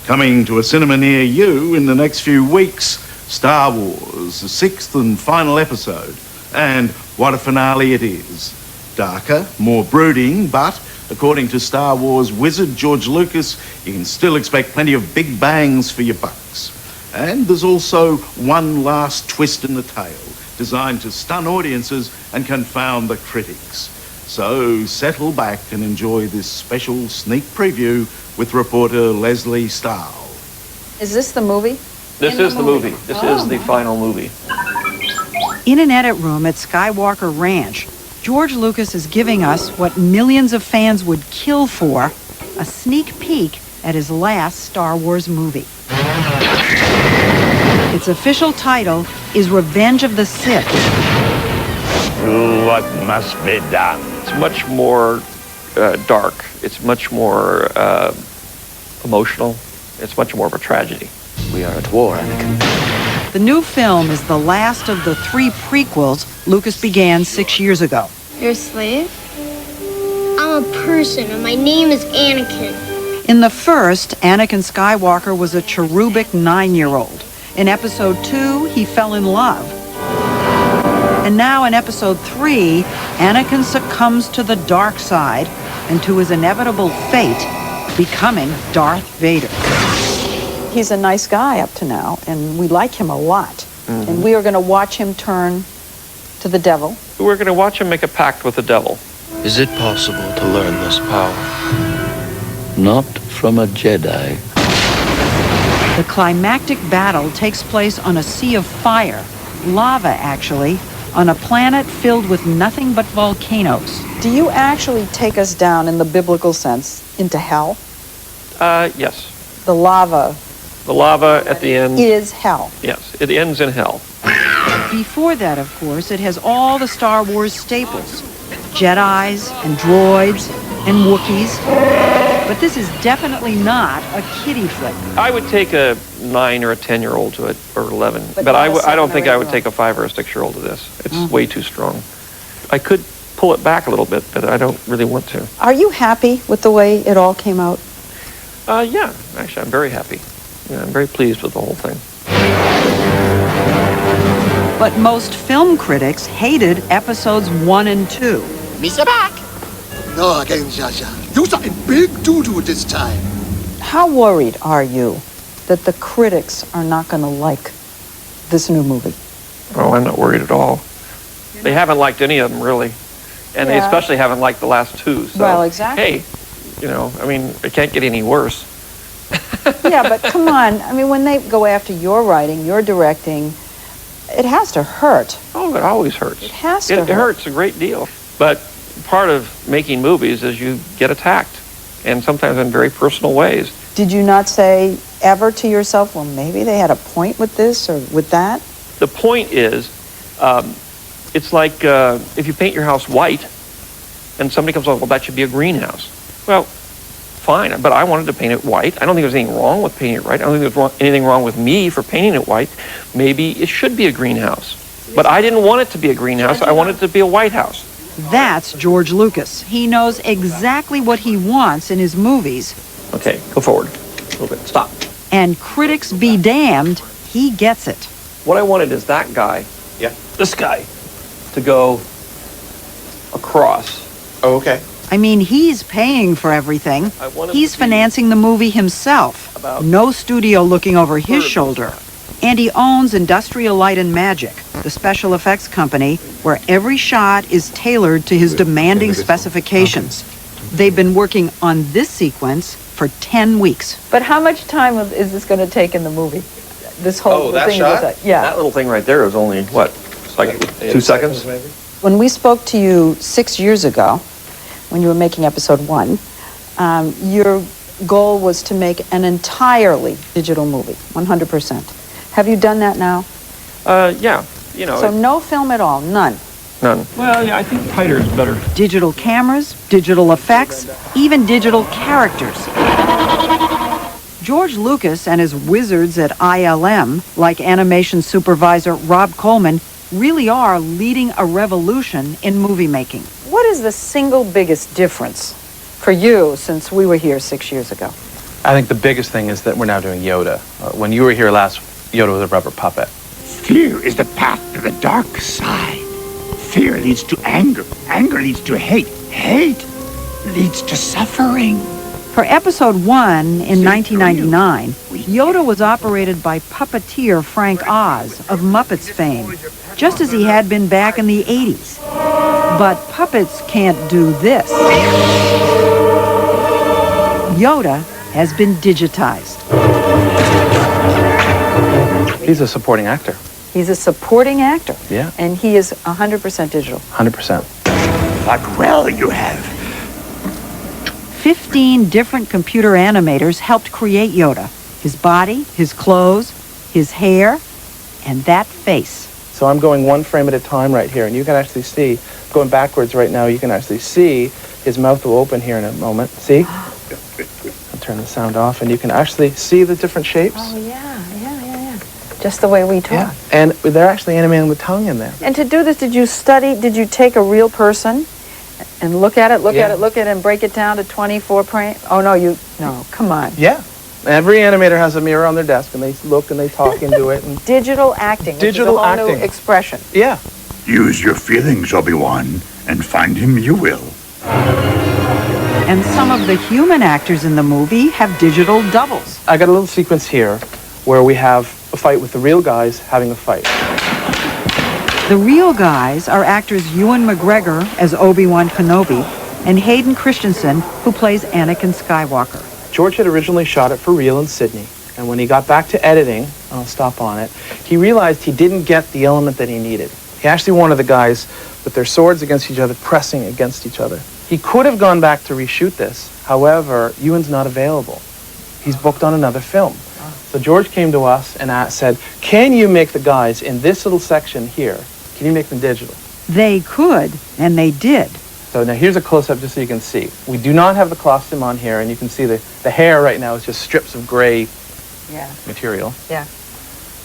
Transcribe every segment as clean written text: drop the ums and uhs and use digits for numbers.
Coming to a cinema near you in the next few weeks, Star Wars, the 6th and final episode. And what a finale it is. Darker, more brooding, but according to Star Wars wizard George Lucas, you can still expect plenty of big bangs for your bucks. And there's also one last twist in the tale, designed to stun audiences and confound the critics. So settle back and enjoy this special sneak preview with reporter Leslie Stahl. Is this the movie? This is the movie. This is the final movie. In an edit room at Skywalker Ranch, George Lucas is giving us what millions of fans would kill for, a sneak peek at his last Star Wars movie. Its official title is Revenge of the Sith. Do what must be done. It's much more dark. It's much more emotional. It's much more of a tragedy. We are at war, Anakin. The new film is the last of the 3 prequels Lucas began 6 years ago. You're a slave? I'm a person, and my name is Anakin. In the first, Anakin Skywalker was a cherubic 9-year-old. In episode 2, he fell in love. And now in episode 3, Anakin succumbs to the dark side and to his inevitable fate, becoming Darth Vader. He's a nice guy up to now, and we like him a lot. Mm-hmm. And we are going to watch him turn to the devil. We're going to watch him make a pact with the devil. Is it possible to learn this power? Not from a Jedi. The climactic battle takes place on a sea of fire, lava actually, on a planet filled with nothing but volcanoes. Do you actually take us down, in the biblical sense, into hell? Yes. The lava. The lava at the end is hell. Yes, it ends in hell. Before that, of course, it has all the Star Wars staples. Jedis and droids and Wookiees. But this is definitely not a kiddie flick. I would take a 9 or a 10-year-old to it, or 11. But I don't think I would take a 5 or a 6-year-old to this. It's way too strong. I could pull it back a little bit, but I don't really want to. Are you happy with the way it all came out? Yeah, actually, I'm very happy. Yeah, I'm very pleased with the whole thing. But most film critics hated episodes 1 and 2. Mr. Back! No, again, Jaja. You are in big doo-doo this time. How worried are you that the critics are not going to like this new movie? Oh, I'm not worried at all. They haven't liked any of them, really. And they especially haven't liked the last 2. So, well, exactly. Hey, you know, I mean, it can't get any worse. Yeah, but come on. I mean, when they go after your writing, your directing, it has to hurt. Oh, it always hurts. It has to hurt. It hurts a great deal. But part of making movies is you get attacked, and sometimes in very personal ways. Did you not say ever to yourself, well, maybe they had a point with this or with that? The point is, it's like if you paint your house white, and somebody comes along, well, that should be a greenhouse. Well, fine, but I wanted to paint it white. I don't think there's anything wrong with painting it white. I don't think there's anything wrong with me for painting it white. Maybe it should be a greenhouse. But I didn't want it to be a greenhouse. I wanted it to be a White House. That's George Lucas. He knows exactly what he wants in his movies. Okay, go forward a little bit. Stop. And critics be damned, he gets it. What I wanted is that guy, this guy, to go across. Oh, okay. I mean, he's paying for everything. He's financing the movie himself. No studio looking over his shoulder. And he owns Industrial Light and Magic, the special effects company where every shot is tailored to his demanding specifications. They've been working on this sequence for 10 weeks. But how much time is this going to take in the movie? This whole that thing shot? Yeah. That little thing right there is only, what, like 2 seconds? Maybe? When we spoke to you 6 years ago, when you were making episode 1, your goal was to make an entirely digital movie, 100%. Have you done that now? Yeah, you know. So no film at all, none? None. Well, yeah, I think tighter is better. Digital cameras, digital effects, even digital characters. George Lucas and his wizards at ILM, like animation supervisor Rob Coleman, really are leading a revolution in movie making. What is the single biggest difference for you since we were here 6 years ago? I think the biggest thing is that we're now doing Yoda. When you were here last, Yoda was a rubber puppet. Fear is the path to the dark side. Fear leads to anger. Anger leads to hate. Hate leads to suffering. For episode 1 in 1999, Yoda was operated by puppeteer Frank Oz of Muppets fame, just as he had been back in the 80s. But puppets can't do this. Yoda has been digitized. He's a supporting actor. He's a supporting actor. Yeah. And he is 100% digital. 100%. But well, you have. 15 different computer animators helped create Yoda. His body, his clothes, his hair, and that face. So I'm going one frame at a time right here, and you can actually see, going backwards right now, you can actually see his mouth will open here in a moment. See? I'll turn the sound off, and you can actually see the different shapes. Oh, yeah. Just the way we talk. Yeah, and they're actually animating with tongue in there. And to do this, did you take a real person and look at it, and break it down to 24 frames? Oh, no, come on. Yeah. Every animator has a mirror on their desk, and they look and they talk into it. And Digital acting. Digital which is a whole acting. New expression. Yeah. Use your feelings, Obi-Wan, and find him you will. And some of the human actors in the movie have digital doubles. I got a little sequence here where we have a fight with the real guys having a fight. The real guys are actors Ewan McGregor as Obi-Wan Kenobi and Hayden Christensen, who plays Anakin Skywalker. George had originally shot it for real in Sydney, and when he got back to editing, I'll stop on it, he realized he didn't get the element that he needed. He actually wanted the guys with their swords against each other, pressing against each other. He could have gone back to reshoot this. However, Ewan's not available. He's booked on another film. So George came to us and said, can you make the guys in this little section here, can you make them digital? They could, and they did. So now here's a close-up just so you can see. We do not have the costume on here, and you can see the hair right now is just strips of gray material. Yeah.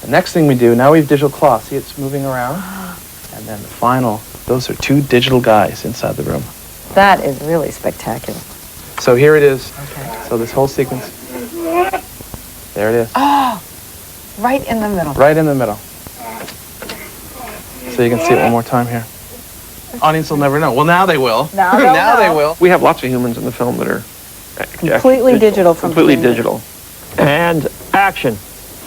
The next thing we do, now we have digital cloth. See, it's moving around. And then the final, those are 2 digital guys inside the room. That is really spectacular. So here it is. Okay. So this whole sequence. There it is. Oh, right in the middle. Right in the middle. So you can see it one more time here. Audience will never know. Well, now they will. Now they will. We have lots of humans in the film that are completely digital from completely beginning. digital. And action.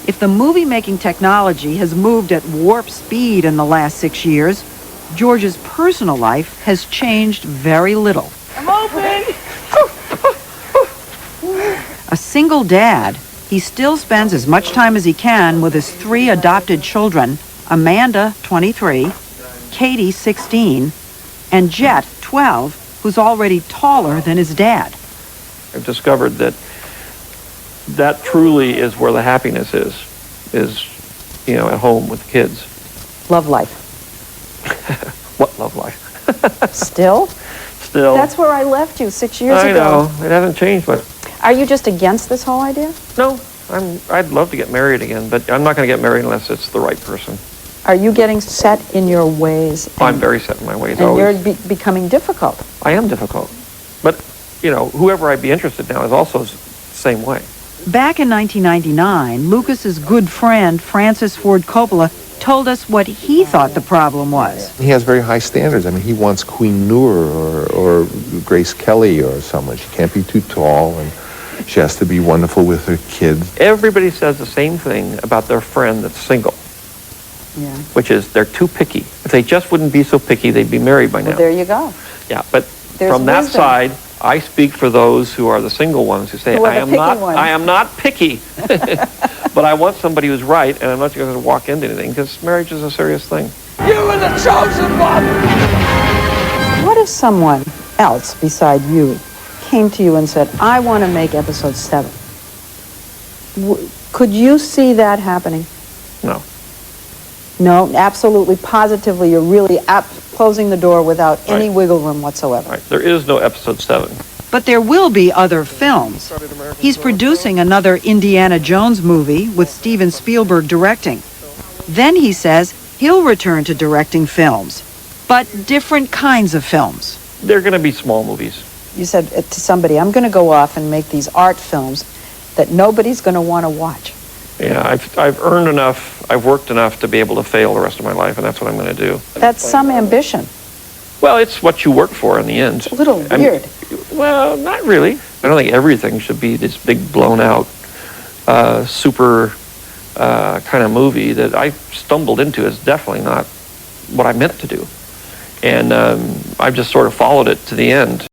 If the movie-making technology has moved at warp speed in the last 6 years, George's personal life has changed very little. I'm open! A single dad, he still spends as much time as he can with his 3 adopted children, Amanda, 23, Katie, 16, and Jet, 12, who's already taller than his dad. I've discovered that truly is where the happiness is, at home with the kids. Love life. What love life? Still? Still. That's where I left you 6 years ago. I know. It hasn't changed much. Are you just against this whole idea? No. I'd love to get married again, but I'm not going to get married unless it's the right person. Are you getting set in your ways? I'm very set in my ways. And always. you're becoming difficult. I am difficult. But, whoever I'd be interested in now is also the same way. Back in 1999, Lucas's good friend, Francis Ford Coppola, told us what he thought the problem was. He has very high standards. I mean, he wants Queen Noor or Grace Kelly or someone. She can't be too tall, and she has to be wonderful with her kids. Everybody says the same thing about their friend that's single. Yeah. Which is they're too picky. If they just wouldn't be so picky, they'd be married by now. Well, there you go. Yeah, but There's from that wisdom. side, I speak for those who are the single ones who say, Who are I the am picky not ones." I am not picky. But I want somebody who's right, and I'm not going to walk into anything, because marriage is a serious thing. You are the chosen one! What if someone else beside you came to you and said, I want to make episode 7? Could you see that happening? No. No, absolutely, positively, you're really closing the door without any wiggle room whatsoever. Right. There is no episode 7. But there will be other films. He's producing another Indiana Jones movie with Steven Spielberg directing. Then he says he'll return to directing films, but different kinds of films. They're going to be small movies. You said to somebody, I'm going to go off and make these art films, that nobody's going to want to watch. Yeah, I've earned enough, I've worked enough to be able to fail the rest of my life, and that's what I'm going to do. That's some ambition. Well, it's what you work for in the end. It's a little weird. Well, not really. I don't think everything should be this big, blown-out, super kind of movie that I stumbled into. Is definitely not what I meant to do. And I've just sort of followed it to the end.